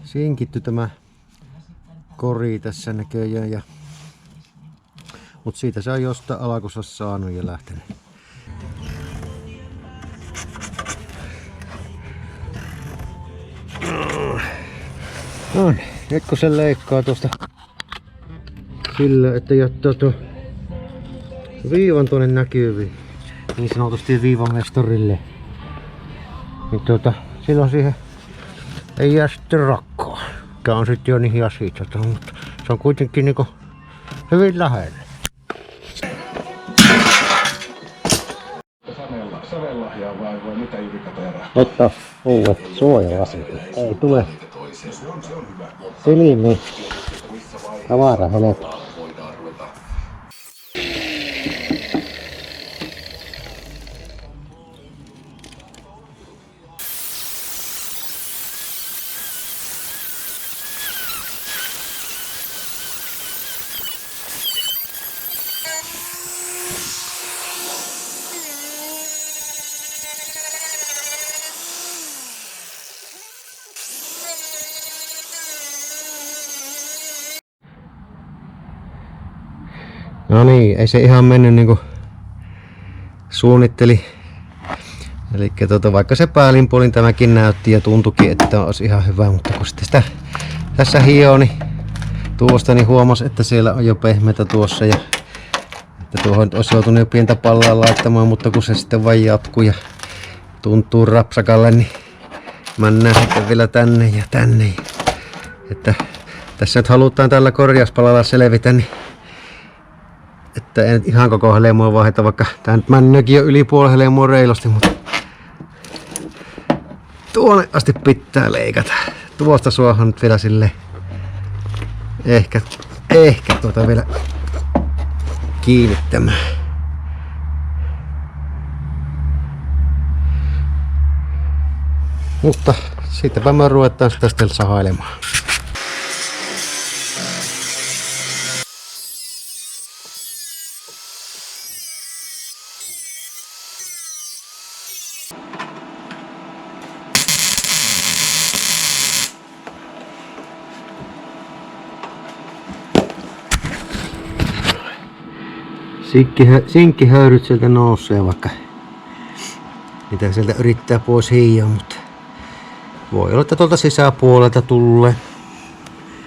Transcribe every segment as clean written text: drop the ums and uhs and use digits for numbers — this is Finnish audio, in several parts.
sinkitty tämä kori tässä näköjään. Mut siitä se on jostain alkussa saanut ja lähtenyt. No, nyt kun se leikkaa tuosta sillä, että jättää tuon viivan tuonne näkyviin, niin sanotusti viivamestorille, niin silloin siihen ei jää sitten rakkoa. Tää on sitten jo niin hiashiitsata, mutta se on kuitenkin niinku hyvin lähellä. Savelahjaa vai mitä Jyri-Kateera? Ottaa uudet suojalasit. Ei tule silmiin tavara helppo. No niin, ei se ihan mennyt niinku suunnitteli. Eli vaikka se päällinpuolin tämäkin näytti ja tuntuikin, että olisi ihan hyvä, mutta kun sitten sitä tässä hioni tuosta, niin huomasi, että siellä on jo pehmeitä tuossa ja että tuohon olisi joutunut jo pientä pallaa laittamaan, mutta kun se sitten vain jatkuu ja tuntuu rapsakalle, niin mennään sitten vielä tänne ja tänne. Että tässä nyt halutaan tällä korjauspalalla selvitä, niin että en ihan koko helmoa vaiheta, vaikka tää nyt männökin jo yli puoli helmoa reilusti, mutta tuonne asti pitää leikata. Tuosta suohon nyt vielä silleen ehkä vielä kiinnittämään. Mutta siitäpä me ruvetaan sitä sitten sahailemaan. Sinkkihöyryt sieltä nousee, vaikka niitä sieltä yrittää pois hiiaa, mutta voi olla, että tuolta sisäpuolelta tulee.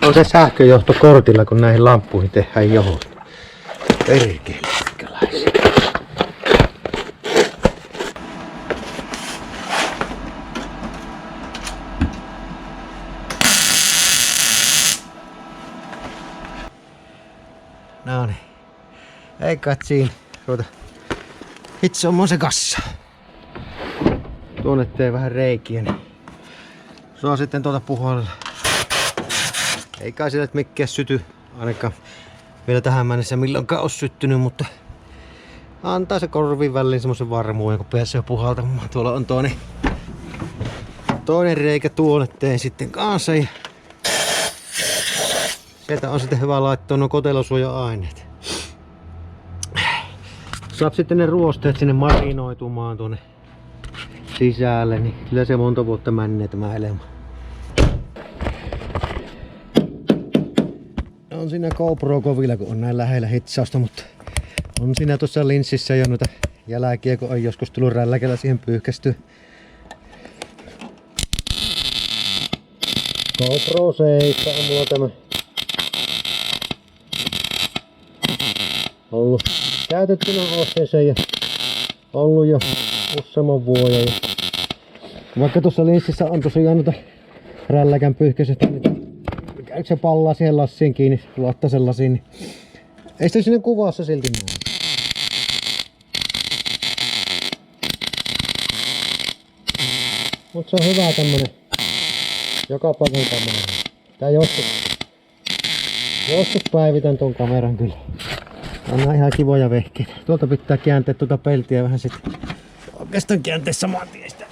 On se sähköjohto kortilla, kun näihin lamppuihin tehdään johot. Perkeleikkäläisiä. No niin. Ei kai siinä ruveta hitsomaan se kassa. Tuonne tee vähän reikiä, niin saa sitten tuolta puhallella. Ei kai sillä mikään syty, ainakaan vielä tähän mennessä milloinkaan ole syttynyt, mutta antaa se korvin väliin semmosen varmuuden, kun pääsee puhaltamaan. Tuolla on toinen reikä tuonne teen sitten kanssa. Ja sieltä on sitten hyvä laittaa nuo kotelosuoja-aineet. Saa sitten ne ruosteet sinne marinoitumaan tuonne sisälle, niin kyllä se monta vuotta männee tämä elämä. On siinä GoPro kovilla, kun on näin lähellä hitsausta, mutta on siinä tuossa linssissä jo noita jälkiä, kun on joskus tullut rälläkellä siihen pyyhkästyä. GoPro 7 on mulla tämä ollut käytettynä osteeseen ja ollut jo useamman vuoden. Ja vaikka tuossa linssissä on tosiaan noita rälläkän pyyhkäisestä, niin käykö se pallaa siihen lassiin kiinni, luottaisen lasiin, niin ei sitä sinne kuvassa silti näe. Mut se on hyvä tämmönen joka paikan kamera. Tää joskus päivitän ton kameran kyllä. On ihan kivoja vehkeitä. Tuolta pitää kääntää tuota peltiä vähän sitten. Oikeastaan kääntää saman tien sitä.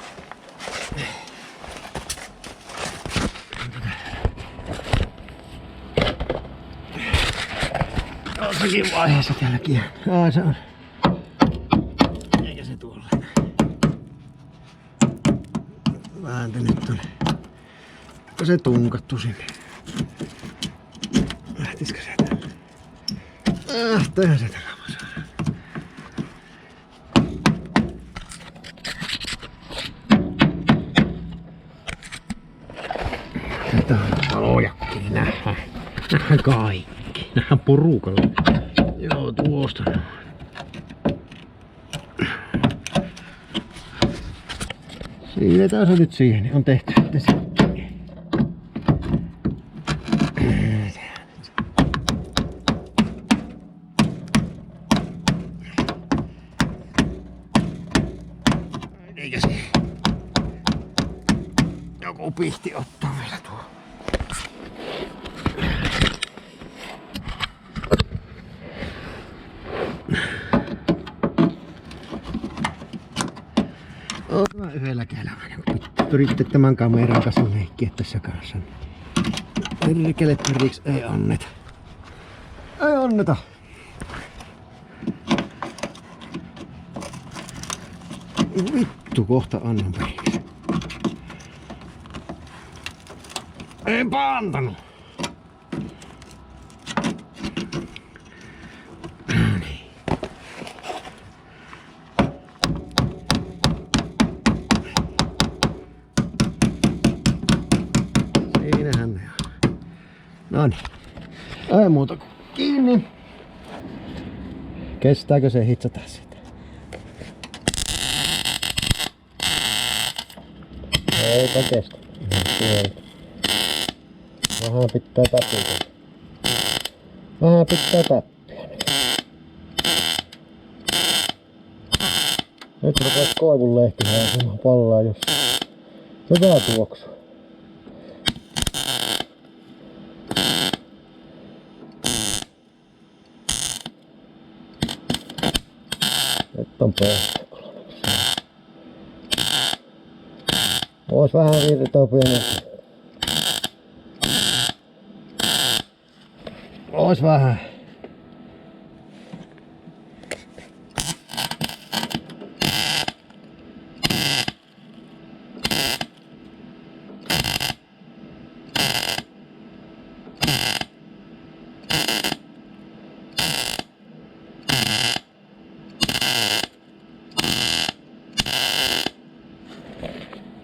Jossakin vaiheessa täällä kääntää. Se on. Eikä se tuolla. Vääntänyt tonne. se tunkattu sinne. Lähtisikö se tälle? Lähteehän se tällä saada. Tätä on valojakin, nähdään. Nähdään kaikki. Nähdään porukalla. Joo, tuosta. Siirretään se nyt siihen, niin on tehty sitten se. Eikä se joku pihti ottaa vielä tuo. Oon mä yhdellä kälämänä, kun pyritte tämän kameran kanssa leikkiä tässä kanssa. Perkele periksi ei anneta. Ei anneta! Vittu, kohta annan periksi. Eipä antanut! Siinähän ne on. Noniin. Ei muuta kuin kiinni. Kestääkö se hitsata sitä? Eipä kestä. Vähän pitää tappia. Vähän pitää tappia. Nyt rupeat koivun lehtihän ja pallaa jos. Hyvä tuoksu. Nyt on päästä. Ois vähän virtaa pienesti. Ois vähän.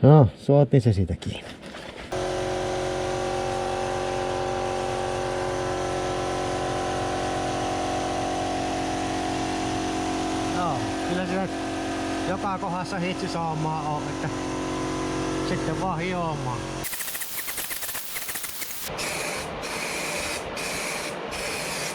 No, saatiin se siitä kiinni. Joo, kyllä se joka kohdassa hitsi saamaan on, että sitten vaan hiomaan.